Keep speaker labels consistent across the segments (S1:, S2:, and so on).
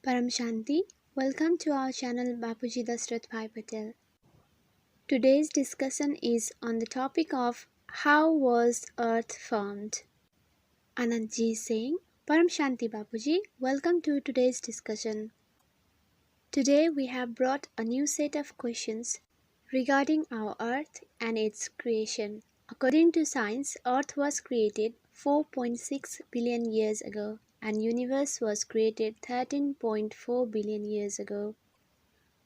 S1: Paramshanti, welcome to our channel Bapuji Dasrath Bhai Patel. Today's discussion is on the topic of how was Earth formed. Anant ji is saying, Paramshanti Bapuji, welcome to today's discussion. Today we have brought a new set of questions regarding our Earth and its creation. According to science, Earth was created 4.6 billion years ago and universe was created 13.4 billion years ago.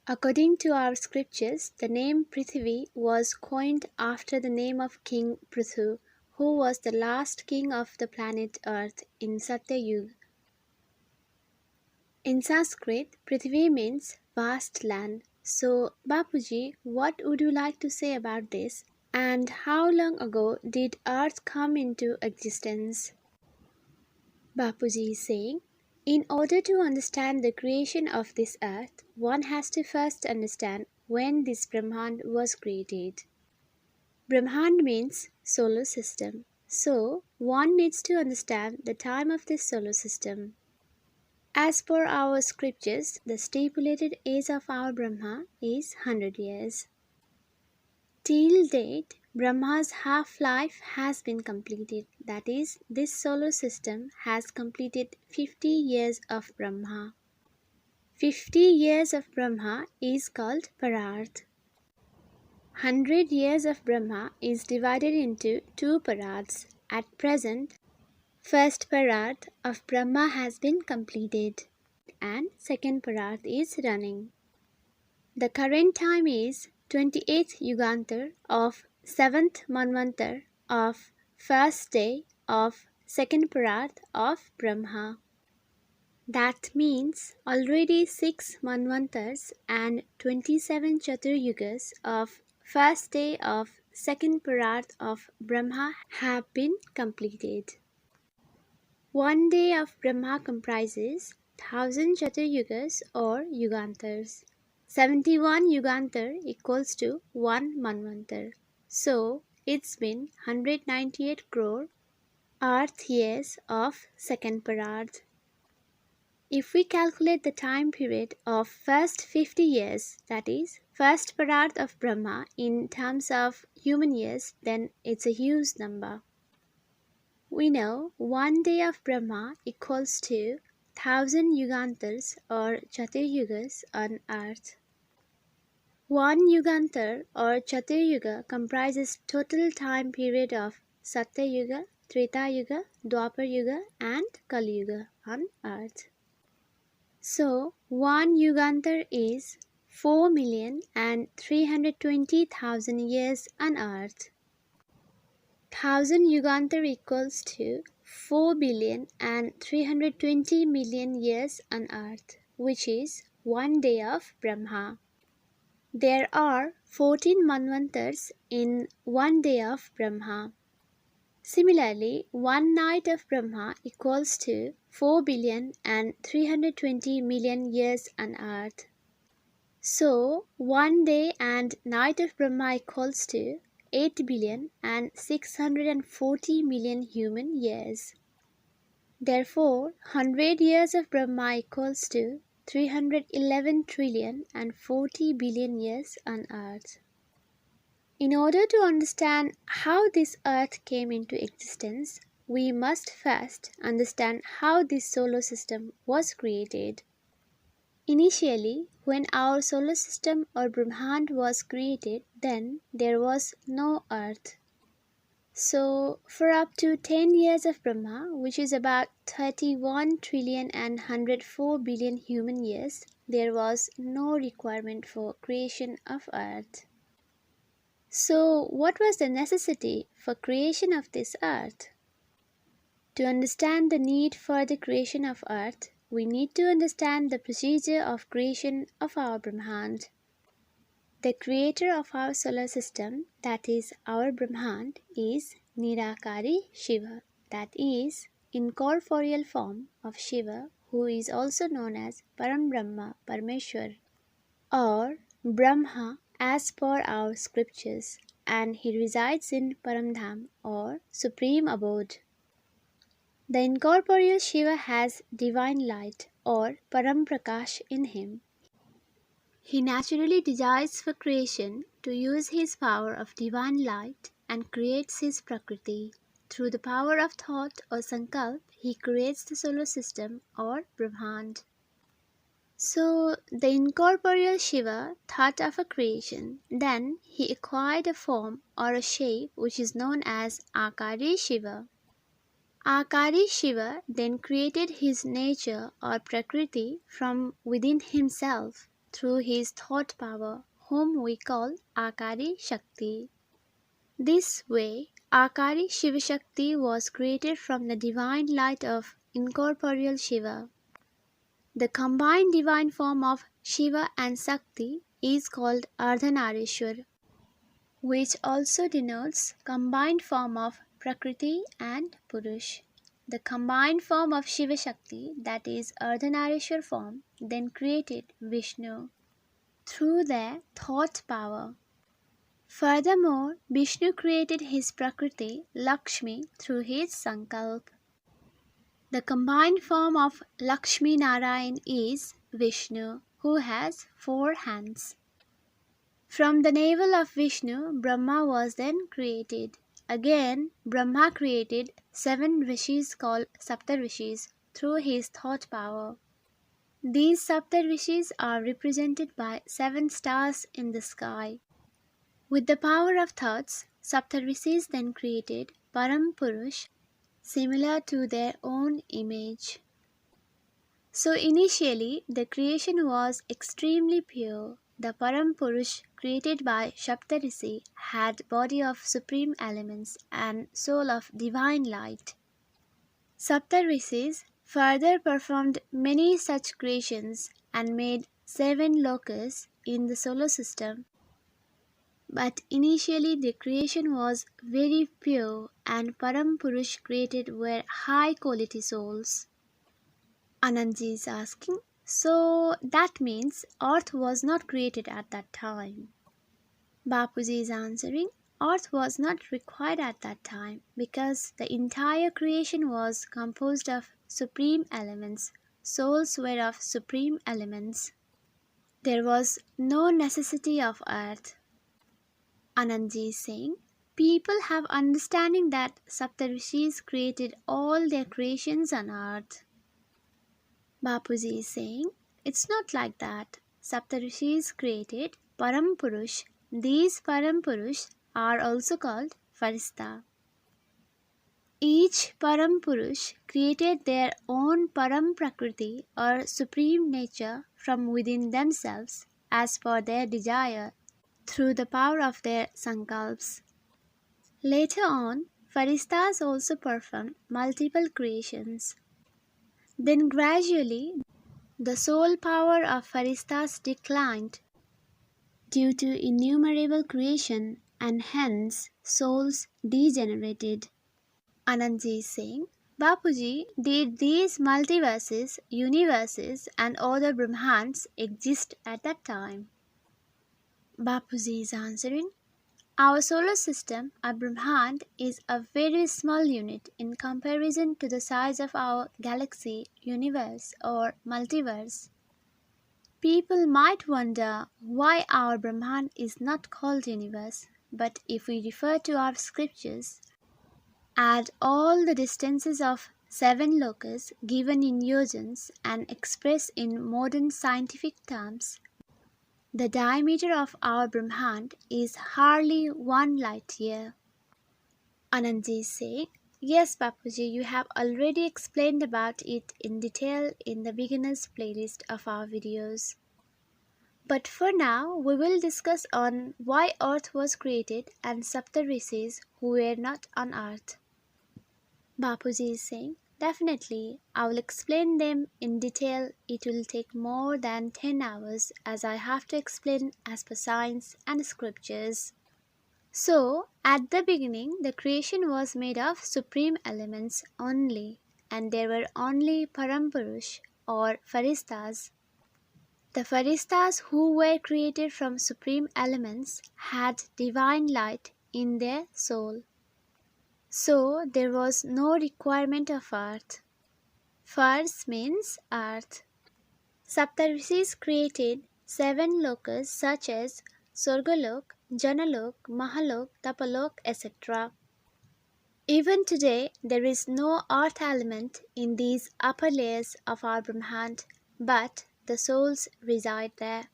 S1: According to our scriptures, the name Prithvi was coined after the name of King Prithu, who was the last king of the planet Earth in Satya Yuga. In Sanskrit, Prithvi means vast land. So, Bapuji, what would you like to say about this? And how long ago did Earth come into existence? Bapuji is saying, in order to understand the creation of this earth, one has to first understand when this Brahmand was created. Brahmand means solar system. So, one needs to understand the time of this solar system. As per our scriptures, the stipulated age of our Brahma is 100 years. Till date, Brahma's half-life has been completed. That is, this solar system has completed 50 years of Brahma. 50 years of Brahma is called Pararth. 100 years of Brahma is divided into two Pararths. At present, first Pararth of Brahma has been completed and second Pararth is running. The current time is 28th Yugantar of 7th Manvantar of first day of second Pararth of Brahma. That means already 6 Manvantars and 27 Chaturyugas of first day of second Pararth of Brahma have been completed. One day of Brahma comprises 1000 Chaturyugas or Yugantars. 71 Yugantar equals to 1 Manvantar. So, it's been 198 crore Earth years of second Pararth. If we calculate the time period of first 50 years, that is, first Pararth of Brahma in terms of human years, then it's a huge number. We know one day of Brahma equals to 1000 Yugantars or Chaturyugas on Earth. One Yugantar or Chaturyuga comprises total time period of Satya Yuga, Treta Yuga, Dwapar Yuga and Kali Yuga on Earth. So, one Yugantar is 4,320,000 years on Earth. 1000 Yugantar equals to 4,320,000,000 years on Earth, which is one day of Brahma. There are 14 Manvantars in one day of Brahma. Similarly, one night of Brahma equals to 4,320,000,000 years on Earth. So, one day and night of Brahma equals to 8,640,000,000 human years. Therefore, 100 years of Brahma equals to 311 trillion and 40 billion years on Earth. In order to understand how this Earth came into existence, we must first understand how this solar system was created. Initially, when our solar system or Brahmand was created, then there was no Earth. So, for up to 10 years of Brahma, which is about 31 trillion and 104 billion human years, there was no requirement for creation of Earth. So, what was the necessity for creation of this Earth? To understand the need for the creation of Earth, we need to understand the procedure of creation of our Brahmand. The creator of our solar system, that is our Brahmand, is Nirakari Shiva, that is, incorporeal form of Shiva, who is also known as Param Brahma Parameshwar, or Brahma as per our scriptures, and he resides in Paramdham or Supreme Abode. The incorporeal Shiva has divine light or Paramprakash in him. He naturally desires for creation to use his power of divine light and creates his Prakriti. Through the power of thought or Sankalp, he creates the solar system or Brahmand. So, the incorporeal Shiva thought of a creation. Then he acquired a form or a shape which is known as Akari Shiva. Akari Shiva then created his nature or Prakriti from within himself through his thought power, whom we call Akari Shakti. This way, Akari Shiva Shakti was created from the divine light of incorporeal Shiva. The combined divine form of Shiva and Shakti is called Ardhanarishwar, which also denotes combined form of Prakriti and Purush. The combined form of Shiva Shakti, that is Ardhanarishwar form, then created Vishnu through their thought power. Furthermore, Vishnu created his Prakriti, Lakshmi, through his Sankalp. The combined form of Lakshmi Narayan is Vishnu, who has 4 hands. From the navel of Vishnu, Brahma was then created. Again, Brahma created 7 rishis called Saptarishis through his thought power. These Saptarishis are represented by 7 stars in the sky. With the power of thoughts, Saptarishis then created Param Purush, similar to their own image. So initially, the creation was extremely pure. The Param Purush created by Saptarishi had body of supreme elements and soul of divine light. Saptarishis further performed many such creations and made 7 lokas in the solar system. But initially the creation was very pure and Param Purush created were high quality souls. Anandji is asking, so that means Earth was not created at that time. Bapuji is answering, Earth was not required at that time because the entire creation was composed of supreme elements. Souls were of supreme elements. There was no necessity of Earth. Anandji is saying, people have understanding that Saptarishis created all their creations on Earth. Bapuji is saying, it's not like that. Saptarishis created Param Purush. These Param Purush are also called Farishta. Each Param Purush created their own Param Prakriti or supreme nature from within themselves as per their desire through the power of their Sankalps. Later on, Farishtas also performed multiple creations. Then gradually, the soul power of Farishtas declined due to innumerable creation and hence souls degenerated. Anandji is saying, Bapuji, did these multiverses, universes and other Brahmans exist at that time? Bapuji is answering, our solar system, a Brahmand, is a very small unit in comparison to the size of our galaxy, universe or multiverse. People might wonder why our Brahmand is not called universe, but if we refer to our scriptures, add all the distances of 7 lokas given in yojans and expressed in modern scientific terms, the diameter of our Brahmand is hardly 1 light year. Anandji is saying, yes Bapuji, you have already explained about it in detail in the beginners playlist of our videos. But for now, we will discuss on why Earth was created and Saptarishis who were not on Earth. Bapuji is saying, definitely, I will explain them in detail. It will take more than 10 hours as I have to explain as per science and scriptures. So, at the beginning, the creation was made of supreme elements only, and there were only Parampurush or Farishtas. The Farishtas who were created from supreme elements had divine light in their soul. So there was no requirement of earth. Fars means earth. Saptarshis created 7 lokas such as Sorgalok, Janalok, Mahalok, Tapalok, etc. Even today, there is no earth element in these upper layers of our Brahmand, but the souls reside there.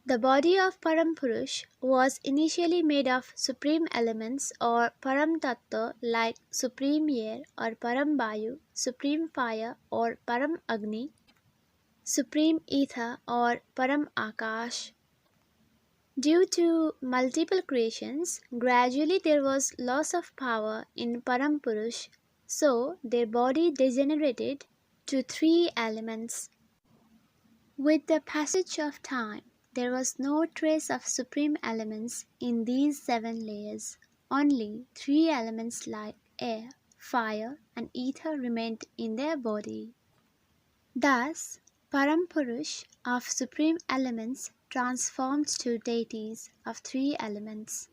S1: The body of Parampurush was initially made of supreme elements or Param Tattva like supreme air or Param Vayu, supreme fire or Param Agni, supreme ether or Param Akash. Due to multiple creations, gradually there was loss of power in Parampurush, so their body degenerated to 3 elements. With the passage of time, there was no trace of supreme elements in these 7 layers. Only 3 elements like air, fire, and ether remained in their body. Thus, Parampurush of supreme elements transformed to deities of 3 elements.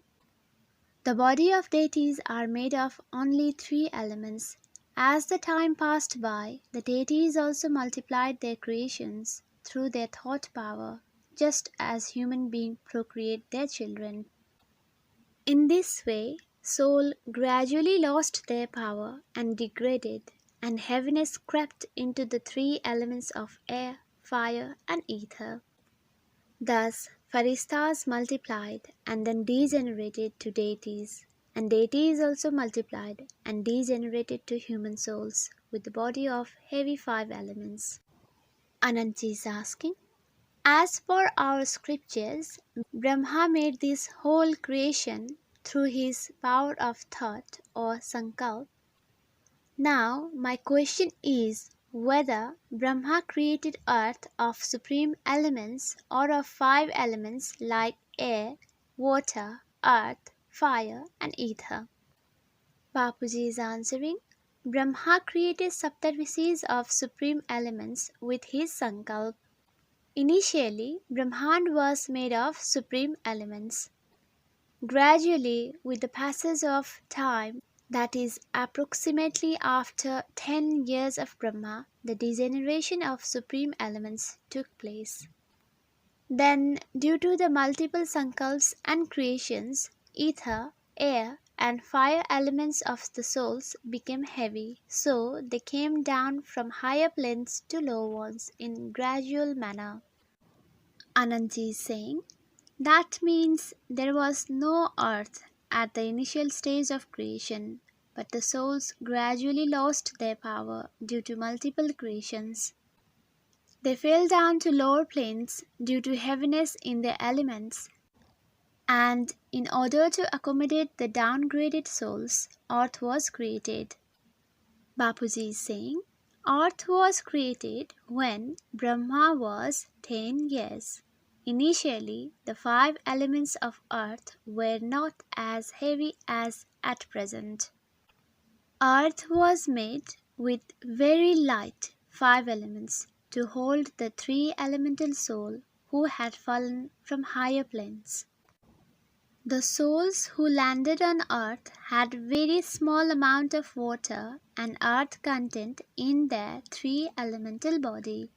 S1: The body of deities are made of only 3 elements. As the time passed by, the deities also multiplied their creations through their thought power, just as human beings procreate their children. In this way, soul gradually lost their power and degraded, and heaviness crept into the 3 elements of air, fire, and ether. Thus, Faristas multiplied and then degenerated to deities, and deities also multiplied and degenerated to human souls with the body of heavy 5 elements. Anant is asking, as per our scriptures, Brahma made this whole creation through his power of thought or sankalp. Now, my question is whether Brahma created earth of supreme elements or of 5 elements like air, water, earth, fire, and ether. Bapuji is answering, Brahma created Saptarshis of supreme elements with his sankalp. Initially, Brahmand was made of supreme elements. Gradually, with the passage of time, that is approximately after 10 years of Brahma, the degeneration of supreme elements took place. Then, due to the multiple sankalps and creations, ether, air, and fire elements of the souls became heavy, so they came down from higher planes to lower ones in gradual manner. Ananji is saying, that means there was no earth at the initial stage of creation, but the souls gradually lost their power due to multiple creations. They fell down to lower planes due to heaviness in their elements, and in order to accommodate the downgraded souls, earth was created. Bapuji is saying, earth was created when Brahma was 10 years. Initially, the 5 elements of earth were not as heavy as at present. Earth was made with very light 5 elements to hold the 3 elemental soul who had fallen from higher planes. The souls who landed on earth had very small amount of water and earth content in their 3 elemental body.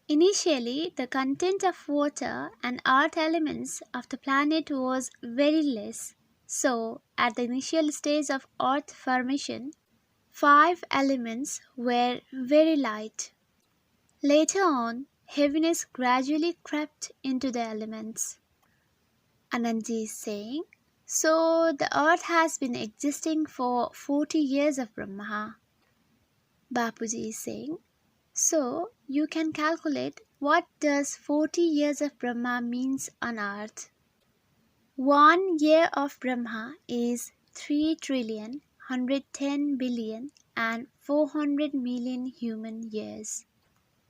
S1: Initially, the content of water and earth elements of the planet was very less. So, at the initial stage of earth formation, 5 elements were very light. Later on, heaviness gradually crept into the elements. Anandji is saying, so the earth has been existing for 40 years of Brahma. Bapuji is saying, so you can calculate what does 40 years of Brahma means on earth. 1 year of Brahma is 3 trillion, 110 billion and 400 million human years.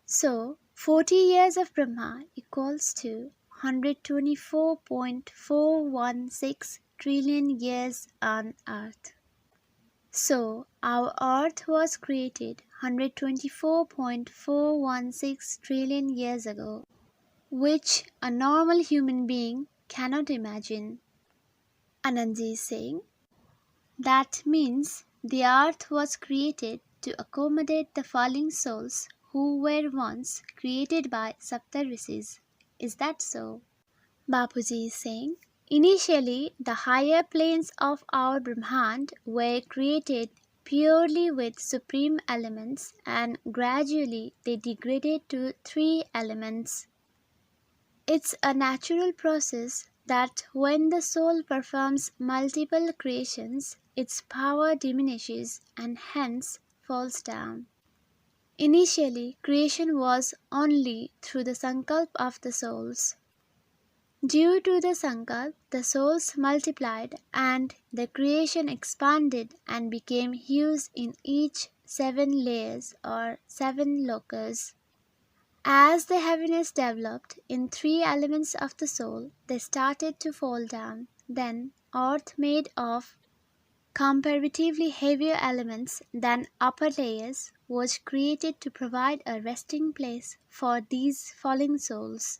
S1: So 40 years of Brahma equals to 124.416 trillion years on earth. So, our earth was created 124.416 trillion years ago, which a normal human being cannot imagine. Anandji is saying, That means the earth was created to accommodate the falling souls who were once created by Saptarishis. Is that so? Bapuji is saying, initially the higher planes of our Brahmand were created purely with supreme elements and gradually they degraded to three elements. It's a natural process that when the soul performs multiple creations, its power diminishes and hence falls down. Initially, creation was only through the sankalp of the souls. Due to the sankalp, the souls multiplied and the creation expanded and became hues in each 7 layers or 7 lokas. As the heaviness developed in 3 elements of the soul, they started to fall down. Then, earth made of comparatively heavier elements than upper layers was created to provide a resting place for these falling souls.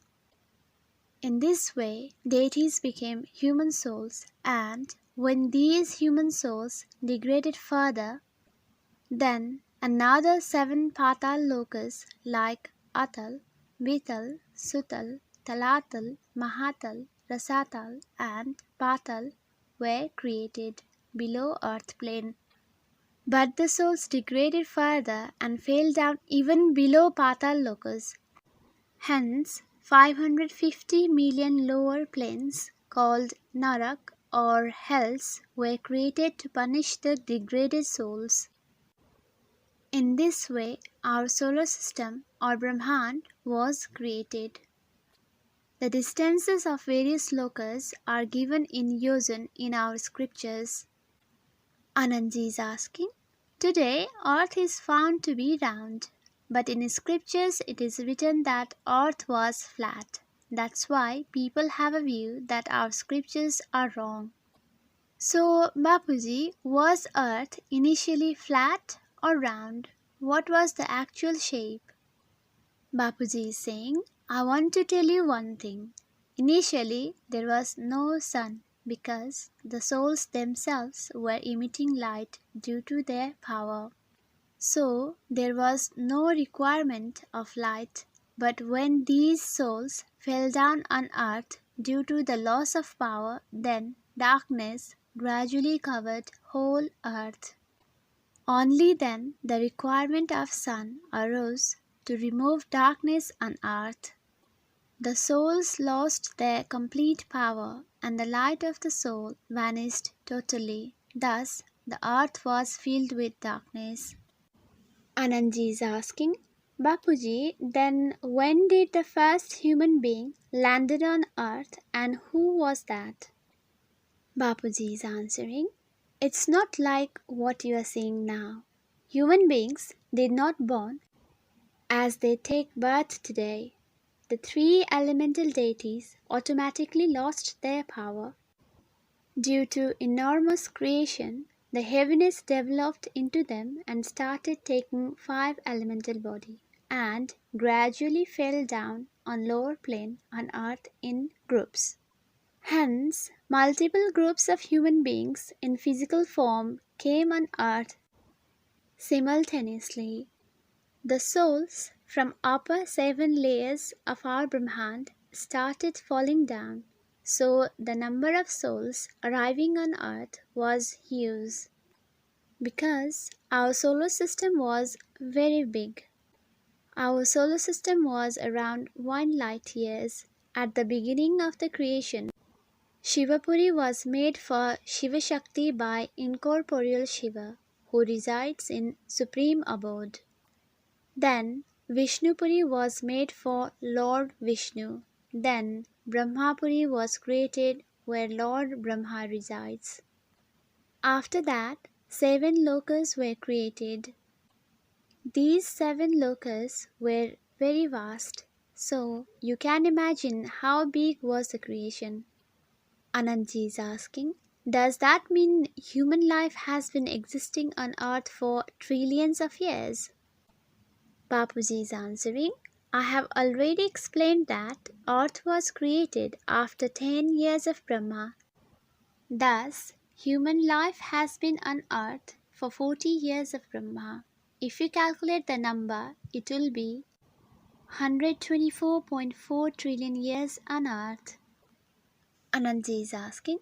S1: In this way, deities became human souls, and when these human souls degraded further, then another 7 patal lokas like Atal, Vital, Sutal, Talatal, Mahatal, Rasatal, and Patal were created below earth plane. But the souls degraded further and fell down even below Patal lokas. Hence, 550 million lower planes called Narak or hells were created to punish the degraded souls. In this way, our solar system or Brahmand was created. The distances of various lokas are given in yojan in our scriptures. Anandji is asking, today earth is found to be round, but in scriptures it is written that earth was flat. That's why people have a view that our scriptures are wrong. So, Bapuji, was earth initially flat or round? What was the actual shape? Bapuji is saying, I want to tell you one thing. Initially, there was no sun because the souls themselves were emitting light due to their power. So, there was no requirement of light. But when these souls fell down on earth due to the loss of power, then darkness gradually covered whole earth. Only then the requirement of sun arose to remove darkness on earth. The souls lost their complete power and the light of the soul vanished totally. Thus, the earth was filled with darkness. Anandji is asking, Bapuji, then when did the first human being landed on earth and who was that? Bapuji is answering, it's not like what you are seeing now. Human beings did not born as they take birth today. The 3 elemental deities automatically lost their power. Due to enormous creation, the heaviness developed into them and started taking 5 elemental body and gradually fell down on lower plane on earth in groups. Hence, multiple groups of human beings in physical form came on earth simultaneously. The souls from upper 7 layers of our Brahmand started falling down, so the number of souls arriving on earth was huge. Because our solar system was very big. Our solar system was around 1 light years. At the beginning of the creation, Shivapuri was made for Shiva Shakti by incorporeal Shiva, who resides in supreme abode. Then Vishnupuri was made for Lord Vishnu. Then Brahmapuri was created where Lord Brahma resides. After that, 7 lokas were created. These 7 lokas were very vast, so you can imagine how big was the creation. Anandji is asking, does that mean human life has been existing on earth for trillions of years? Bapuji is answering, I have already explained that earth was created after 10 years of Brahma. Thus, Human life has been on Earth for 40 years of Brahma. If you calculate the number, it will be 124.4 trillion years on Earth. Ananji is asking,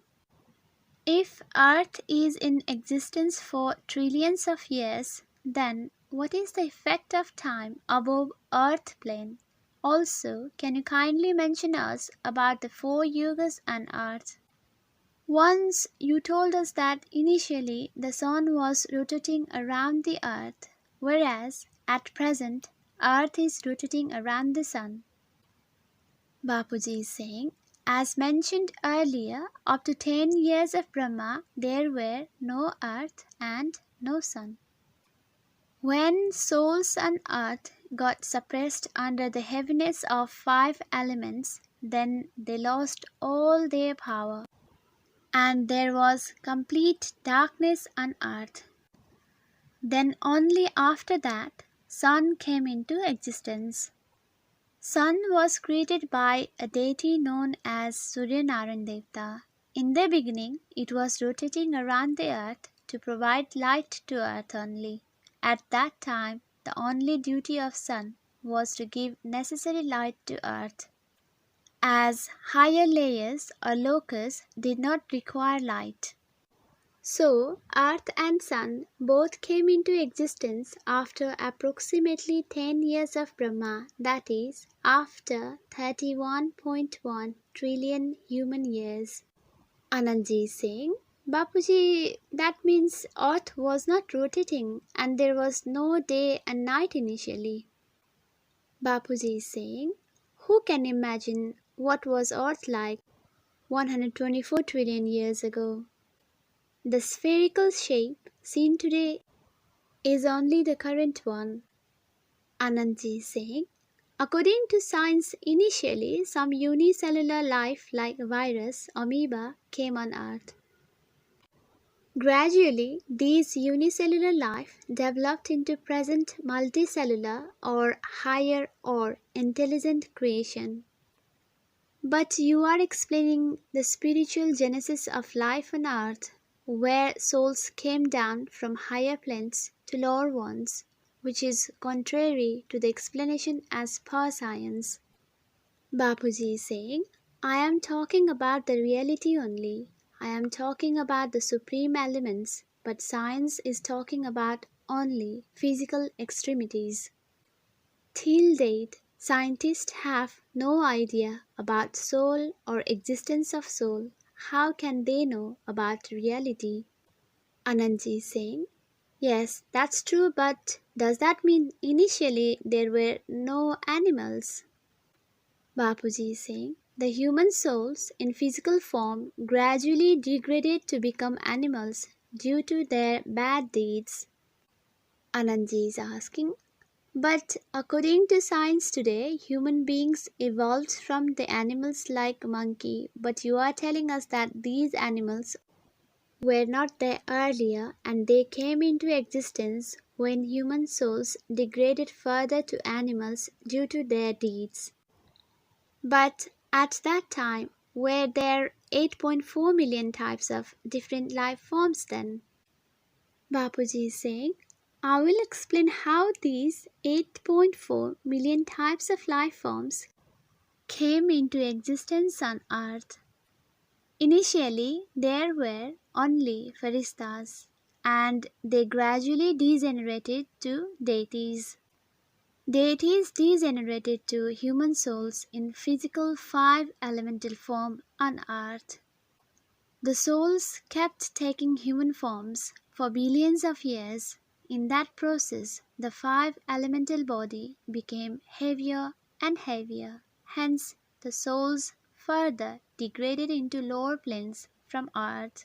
S1: if Earth is in existence for trillions of years, then what is the effect of time above Earth plane? Also, can you kindly mention us about the 4 Yugas on Earth? Once you told us that initially the sun was rotating around the earth, whereas at present earth is rotating around the sun. Bapuji is saying, as mentioned earlier, up to 10 years of Brahma, there were no earth and no sun. When souls on earth got suppressed under the heaviness of 5 elements, then they lost all their power, and there was complete darkness on earth. Then only after that, sun came into existence. Sun was created by a deity known as Suryanarayan Devta. In the beginning, it was rotating around the earth to provide light to earth only. At that time, the only duty of sun was to give necessary light to earth, as higher layers or lokas did not require light. So, Earth and Sun both came into existence after approximately 10 years of Brahma, that is, after 31.1 trillion human years. Anandji is saying, Bapuji, that means Earth was not rotating and there was no day and night initially. Bapuji is saying, who can imagine what was Earth like 124 trillion years ago? The spherical shape seen today is only the current one. Anantji is saying, according to science, initially some unicellular life like virus, amoeba came on Earth. Gradually, these unicellular life developed into present multicellular or higher or intelligent creation. But you are explaining the spiritual genesis of life on Earth, where souls came down from higher planes to lower ones, which is contrary to the explanation as per science. Bapuji is saying, I am talking about the reality only. I am talking about the supreme elements, but science is talking about only physical extremities. Till date, scientists have no idea about soul or existence of soul. How can they know about reality? Anandji is saying, yes, that's true, but does that mean initially there were no animals? Bapuji is saying, the human souls in physical form gradually degraded to become animals due to their bad deeds. Anandji is asking, but according to science today, human beings evolved from the animals like monkey, but you are telling us that these animals were not there earlier and they came into existence when human souls degraded further to animals due to their deeds. But at that time, were there 8.4 million types of different life forms then? Bapuji is saying, I will explain how these 8.4 million types of life forms came into existence on Earth. Initially, there were only Faristas, and they gradually degenerated to deities. Deities degenerated to human souls in physical 5 elemental form on Earth. The souls kept taking human forms for billions of years. In that process, the 5 elemental body became heavier and heavier. Hence, the souls further degraded into lower planes from Earth.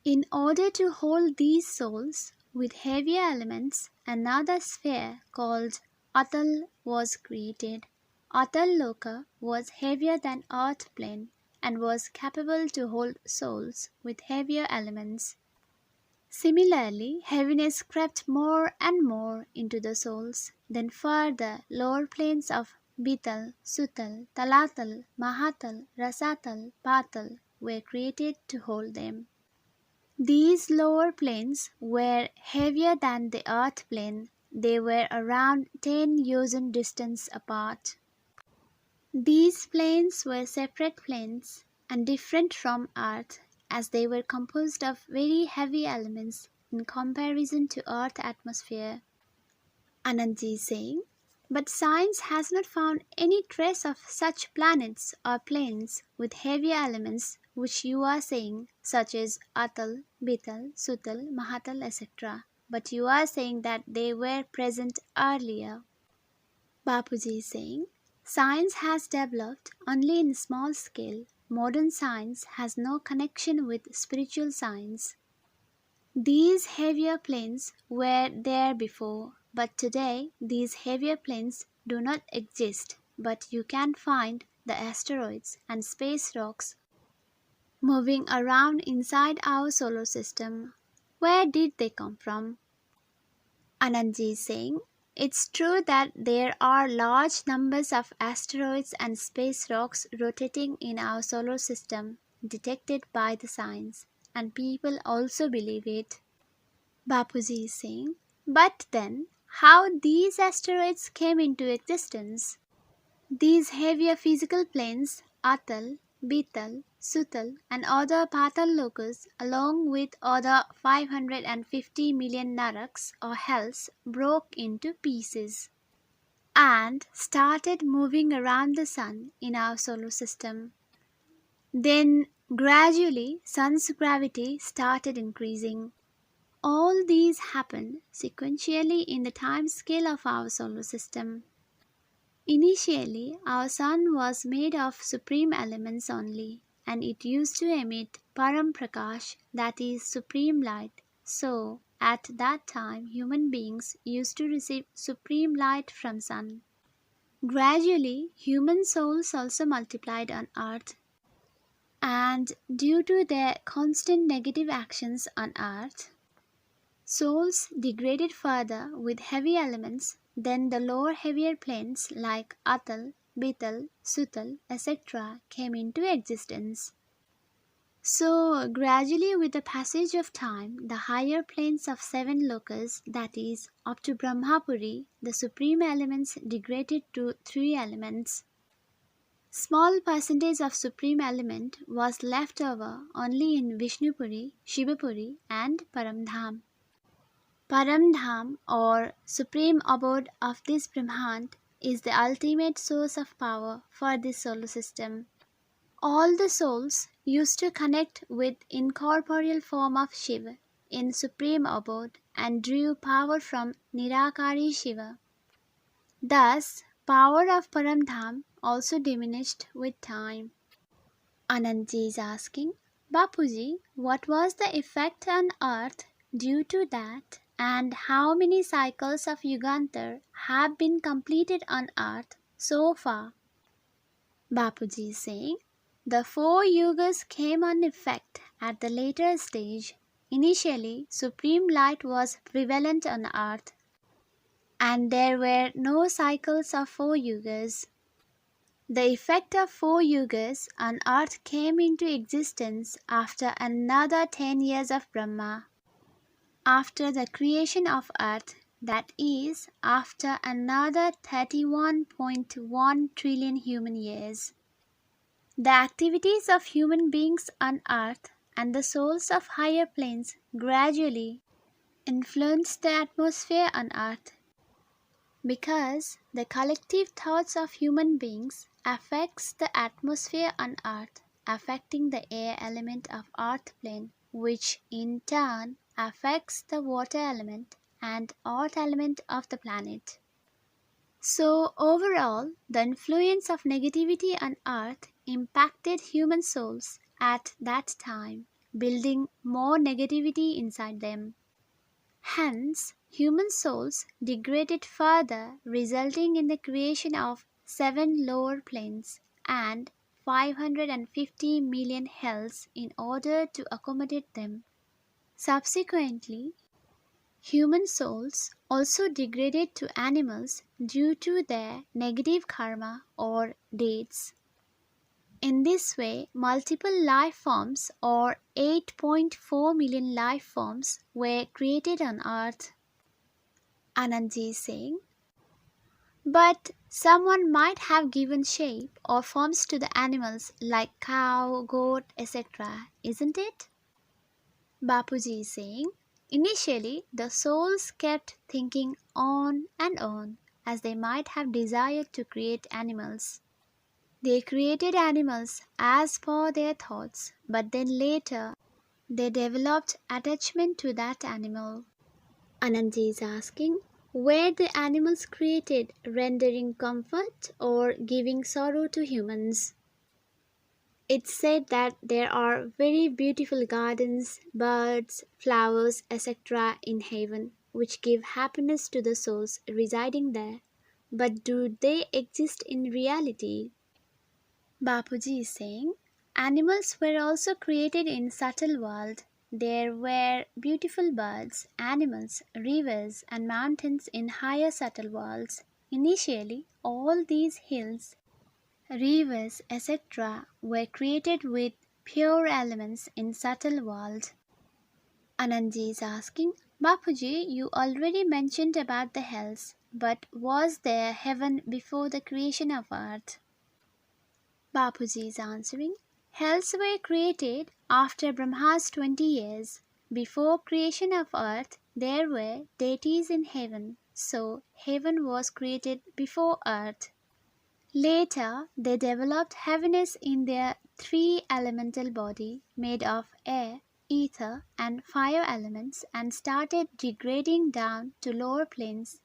S1: In order to hold these souls with heavier elements, another sphere called Atal was created. Atal Loka was heavier than Earth plane and was capable to hold souls with heavier elements. Similarly, heaviness crept more and more into the souls. Then further, lower planes of Bital, Sutal, Talatal, Mahatal, Rasatal, Patal were created to hold them. These lower planes were heavier than the Earth plane. They were around 10 Yosan distance apart. These planes were separate planes and different from Earth as they were composed of very heavy elements in comparison to Earth atmosphere. Anantji is saying, but science has not found any trace of such planets or planes with heavier elements which you are saying, such as Atal, Bital, Sutal, Mahatal, etc. But you are saying that they were present earlier. Bapuji is saying, science has developed only in small scale. Modern science has no connection with spiritual science. These heavier planes were there before, but today these heavier planes do not exist. But you can find the asteroids and space rocks moving around inside our solar system. Where did they come from? Anandji is saying, it's true that there are large numbers of asteroids and space rocks rotating in our solar system, detected by the science, and people also believe it. Bapuji is saying, but then, how these asteroids came into existence? These heavier physical planes, Atal, Bital, Sutal, and other Patal locus, along with other 550 million naraks or hells, broke into pieces and started moving around the sun in our solar system. Then, gradually, sun's gravity started increasing. All these happened sequentially in the time scale of our solar system. Initially, our sun was made of supreme elements only, and it used to emit Param Prakash, that is, supreme light. So, at that time, human beings used to receive supreme light from sun. Gradually, human souls also multiplied on earth, and due to their constant negative actions on earth, souls degraded further with heavy elements, then the lower heavier planes like Atal, Bital, Sutal, etc. came into existence. So, gradually with the passage of time, the higher planes of 7 lokas, that is, up to Brahmapuri, the supreme elements degraded to 3 elements. Small percentage of supreme element was left over only in Vishnupuri, Shivapuri and Paramdham. Paramdham, or supreme abode of this Brahmand, is the ultimate source of power for this solar system. All the souls used to connect with incorporeal form of Shiva in supreme abode and drew power from Nirakari Shiva. Thus, power of Paramdham also diminished with time. Anantji is asking, Bapuji, what was the effect on earth due to that, and how many cycles of Yugantar have been completed on earth so far? Bapuji is saying, the 4 Yugas came on effect at the later stage. Initially, supreme light was prevalent on earth, and there were no cycles of 4 Yugas. The effect of 4 Yugas on earth came into existence after another 10 years of Brahma, after the creation of earth, that is, after another 31.1 trillion human years. The activities of human beings on earth and the souls of higher planes gradually influenced the atmosphere on earth, because the collective thoughts of human beings affects the atmosphere on earth, affecting the air element of earth plane, which in turn affects the water element and earth element of the planet. So overall, the influence of negativity on earth impacted human souls at that time, building more negativity inside them. Hence, human souls degraded further, resulting in the creation of 7 lower planes and 550 million hells in order to accommodate them. Subsequently, human souls also degraded to animals due to their negative karma or deeds. In this way, multiple life forms or 8.4 million life forms were created on Earth. Anandji is saying, but someone might have given shape or forms to the animals like cow, goat, etc., isn't it? Bapuji is saying, initially the souls kept thinking on as they might have desired to create animals. They created animals as per their thoughts, but then later they developed attachment to that animal. Ananji is asking, were the animals created rendering comfort or giving sorrow to humans? It's said that there are very beautiful gardens, birds, flowers, etc. in heaven, which give happiness to the souls residing there. But do they exist in reality? Bapuji is saying, animals were also created in subtle world. There were beautiful birds, animals, rivers and mountains in higher subtle worlds. Initially, all these hills, rivers, etc. were created with pure elements in subtle world. Anandji is asking, Bapuji, you already mentioned about the hells, but was there heaven before the creation of earth? Bapuji is answering, hells were created after Brahma's 20 years. Before creation of earth, there were deities in heaven, so heaven was created before earth. Later, they developed heaviness in their three elemental body made of air, ether, and fire elements and started degrading down to lower planes.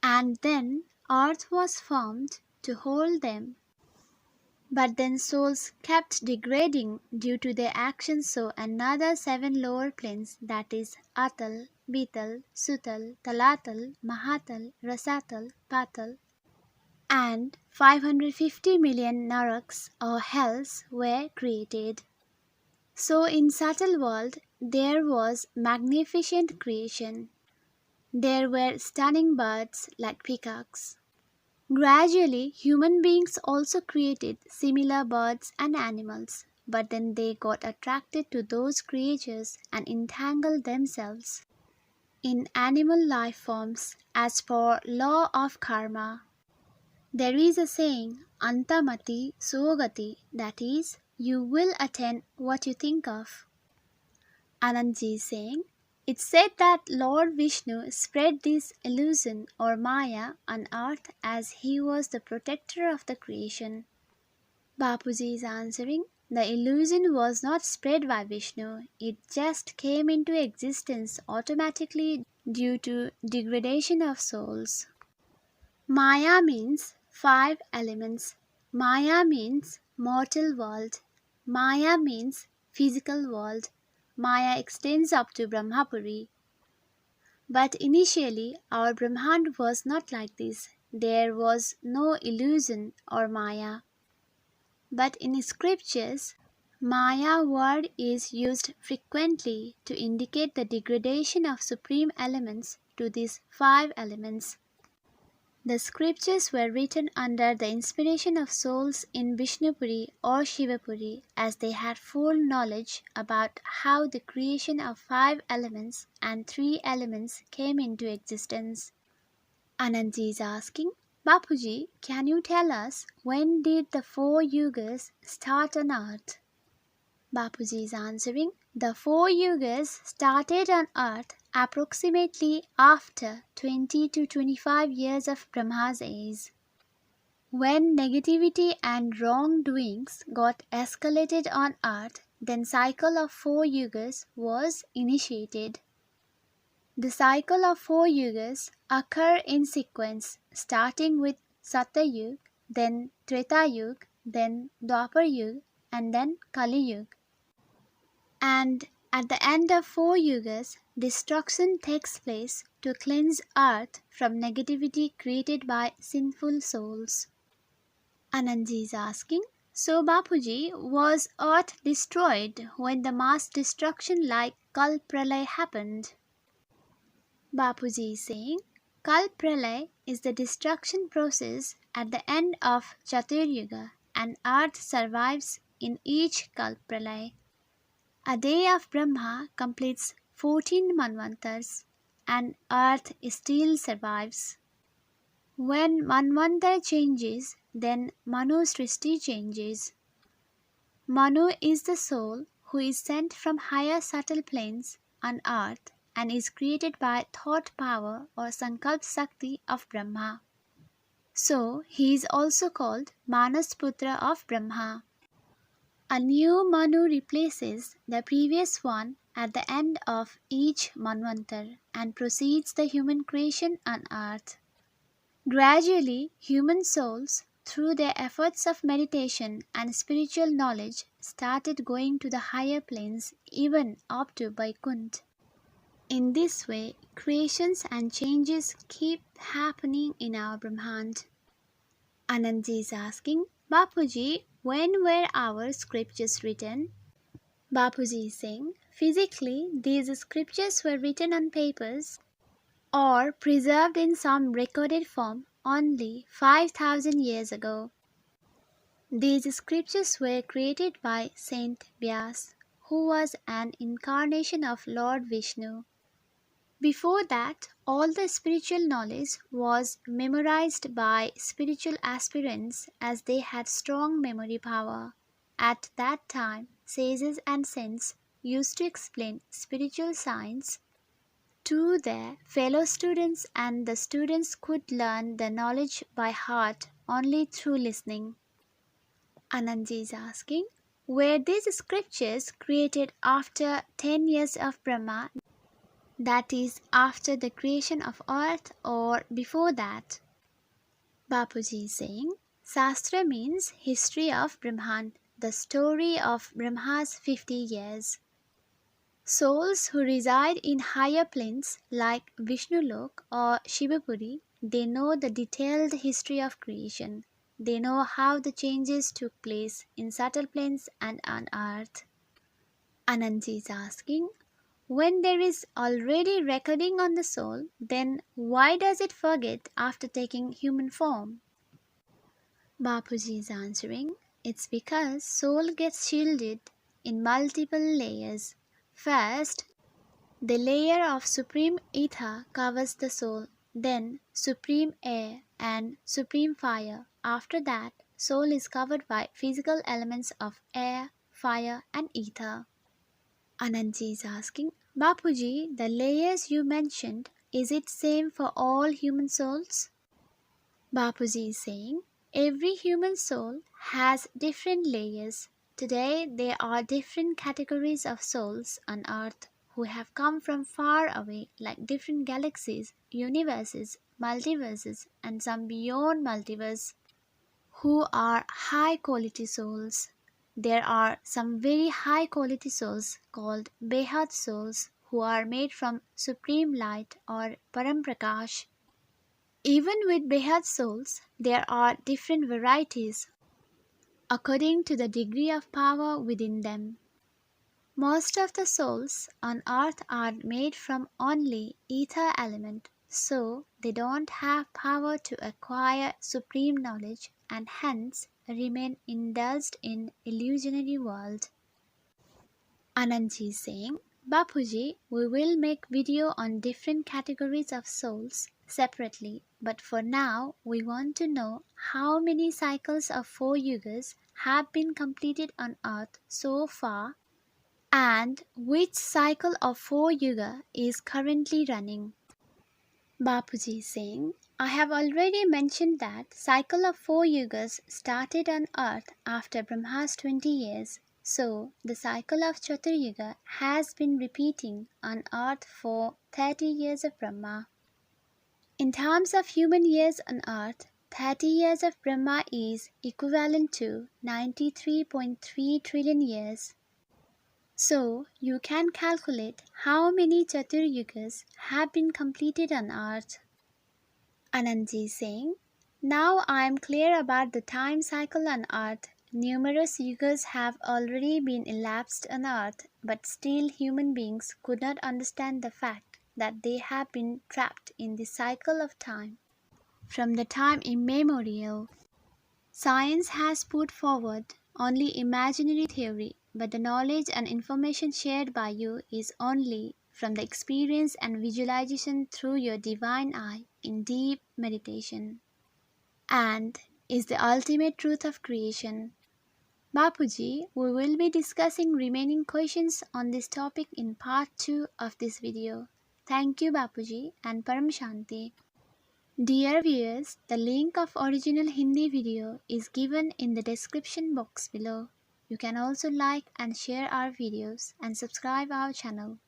S1: And then earth was formed to hold them. But then souls kept degrading due to their actions, so another seven lower planes, that is Atal, Bital, Sutal, Talatal, Mahatal, Rasatal, Patal, and 550 million naraks or hells were created. So in subtle world there was magnificent creation. There were stunning birds like peacocks. Gradually human beings also created similar birds and animals, but then they got attracted to those creatures and entangled themselves in animal life forms as per law of karma. There is a saying, Antamati Sogati, that is, you will attain what you think of. Anandji is saying, it's said that Lord Vishnu spread this illusion or Maya on earth as he was the protector of the creation. Bapuji is answering, the illusion was not spread by Vishnu, it just came into existence automatically due to degradation of souls. Maya means five elements. Maya means mortal world. Maya means physical world. Maya extends up to Brahmapuri. But initially, our Brahmand was not like this. There was no illusion or Maya. But in scriptures, Maya word is used frequently to indicate the degradation of supreme elements to these five elements. The scriptures were written under the inspiration of souls in Vishnupuri or Shivapuri as they had full knowledge about how the creation of five elements and three elements came into existence. Anandji is asking, Bapuji, can you tell us when did the four yugas start on earth? Bapuji is answering, the four yugas started on earth approximately after 20 to 25 years of Brahma's age. When negativity and wrongdoings got escalated on earth, then cycle of four yugas was initiated. The cycle of four yugas occur in sequence, starting with Satyayug, then Tretayug, then Dwapar Yug, and then Kali Yug. And at the end of four yugas, destruction takes place to cleanse earth from negativity created by sinful souls. Anandji is asking, so Bapuji, was earth destroyed when the mass destruction like Kal Pralay happened? Bapuji is saying, Kal Pralay is the destruction process at the end of Chatur Yuga. and Earth survives in each Kalpralay. A day of Brahma completes 14 Manvantars, and Earth still survives. When Manvantar changes, then Manu Srishti changes. Manu is the soul who is sent from higher subtle planes on earth and is created by thought power or Sankalp Sakti of Brahma. So he is also called Manasputra of Brahma. A new Manu replaces the previous one at the end of each Manvantar and proceeds the human creation on earth. Gradually, human souls, through their efforts of meditation and spiritual knowledge, started going to the higher planes, even up to Vaikuntha. In this way, creations and changes keep happening in our Brahmand. Anandji is asking, Bapuji, when were our scriptures written? Bapuji is saying, physically, these scriptures were written on papers or preserved in some recorded form only 5,000 years ago. These scriptures were created by Saint Vyas, who was an incarnation of Lord Vishnu. Before that, all the spiritual knowledge was memorized by spiritual aspirants as they had strong memory power. At that time, sages and saints used to explain spiritual science to their fellow students, and the students could learn the knowledge by heart only through listening. Anandji is asking, were these scriptures created after 10 years of Brahma, that is, after the creation of earth, or before that? Bapuji is saying, Sastra means history of Brahman, the story of Brahma's 50 years. Souls who reside in higher planes like Vishnulok or Shivapuri, they know the detailed history of creation. They know how the changes took place in subtle planes and on earth. Anandji is asking, when there is already recording on the soul, then why does it forget after taking human form? Bapuji is answering, it's because soul gets shielded in multiple layers. First, the layer of supreme ether covers the soul, then supreme air and supreme fire. After that, soul is covered by physical elements of air, fire and ether. Anandji is asking, Bapuji, the layers you mentioned, is it same for all human souls? Bapuji is saying, every human soul has different layers. Today there are different categories of souls on earth who have come from far away, like different galaxies, universes, multiverses, and some beyond multiverse, who are high quality souls. There are some very high quality souls called Behad souls who are made from supreme light or Paramprakash. Even with Behad souls, there are different varieties according to the degree of power within them. Most of the souls on earth are made from only ether element, so they don't have power to acquire supreme knowledge and hence remain indulged in illusionary world. Anandji is saying, Bapuji, we will make video on different categories of souls separately, but for now we want to know how many cycles of 4 yugas have been completed on earth so far, and which cycle of 4 yuga is currently running. Bapuji is saying, I have already mentioned that cycle of 4 yugas started on earth after Brahma's 20 years. So the cycle of Chaturyuga has been repeating on earth for 30 years of Brahma. In terms of human years on earth, 30 years of Brahma is equivalent to 93.3 trillion years. So, you can calculate how many Chaturyugas have been completed on earth. Anandji is saying, now I am clear about the time cycle on earth. Numerous yugas have already been elapsed on earth, but still human beings could not understand the fact that they have been trapped in the cycle of time from the time immemorial. Science has put forward only imaginary theory, but the knowledge and information shared by you is only from the experience and visualization through your divine eye in deep meditation, and is the ultimate truth of creation. Bapuji, we will be discussing remaining questions on this topic in part 2 of this video. Thank you Bapuji and Paramshanti. Dear viewers, the link of original Hindi video is given in the description box below. You can also like and share our videos and subscribe our channel.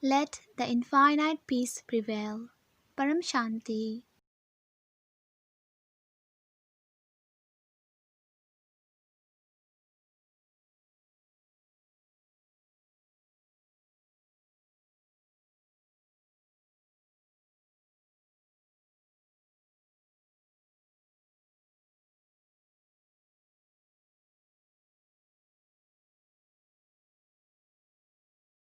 S1: Let the infinite peace prevail. Paramshanti.